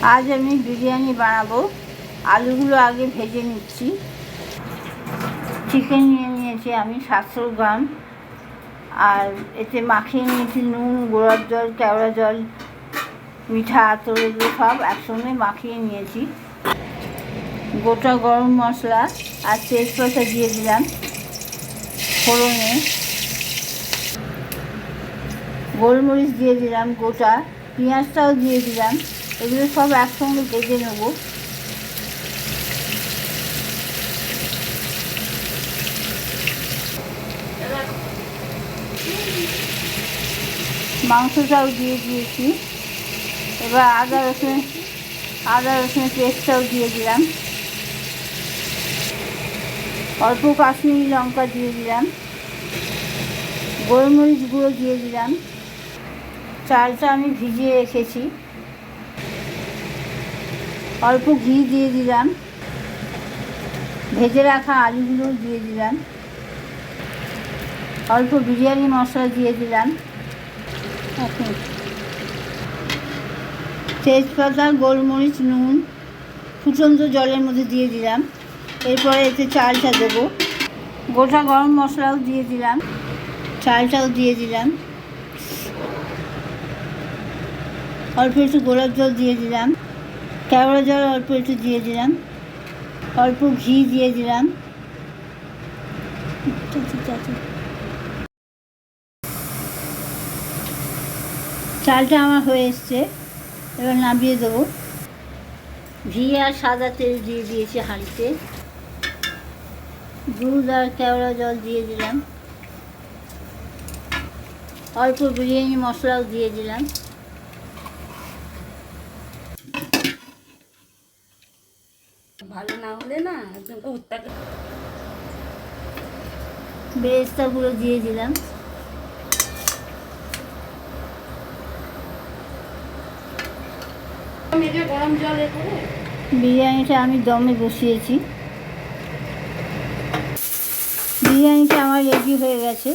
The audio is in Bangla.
आज আমি বিরিয়ানি বানাবো। আলুগুলো আগে ভেজে নিচ্ছি। চিকেন নিয়েছি আমি 700 গ্রাম, আর এতে মাখিয়ে নিয়েছি নুন, গোড়ার জল, কেওড়া জল, মিঠা আতর, এগুলো সব একসঙ্গে মাখিয়ে নিয়েছি। গোটা গরম মশলা আর তেজপাতা দিয়ে দিলাম ফোড়নে। গোলমরিচ দিয়ে দিলাম গোটা, পেঁয়াজটাও দিয়ে দিলাম। এগুলো সব একসঙ্গে ভেজে নেব। মাংসটাও দিয়ে দিয়েছি। এবার আদা রসুনের পেস্টটাও দিয়ে দিলাম। অল্প কাশ্মীরি লঙ্কা দিয়ে দিলাম। গোলমরিচ গুঁড়ো দিয়ে দিলাম। চালটা আমি ভিজিয়ে রেখেছি। অল্প ঘি দিয়ে দিলাম। ভেজে রাখা আলুগুলো দিয়ে দিলাম। অল্প বিরিয়ানি মশলা দিয়ে দিলাম। তেজপাতা, গোলমরিচ, নুন ফুটন্ত জলের মধ্যে দিয়ে দিলাম। এরপরে এতে চালটা দেবো। গোটা গরম মশলাও দিয়ে দিলাম, চালটাও দিয়ে দিলাম। অল্প একটু গোলাপ জল দিয়ে দিলাম, কেওড়া জল অল্প একটু দিয়ে দিলাম, অল্প ঘি দিয়ে দিলাম। চালটা আমার হয়ে এসছে, এবার নামিয়ে দেবো। ঘি আর সাদা তেল দিয়ে দিয়েছি হাঁড়িতে। দুধ আর কেওড়া জল দিয়ে দিলাম। অল্প বিরিয়ানি মশলাও দিয়ে দিলাম। ভালো না হলে না বেরেস্তাগুলো দিয়ে দিলাম। গরম জলে বিরিয়ানিটা আমি দমে বসিয়েছি। বিরিয়ানিটা আমার রেডি হয়ে গেছে।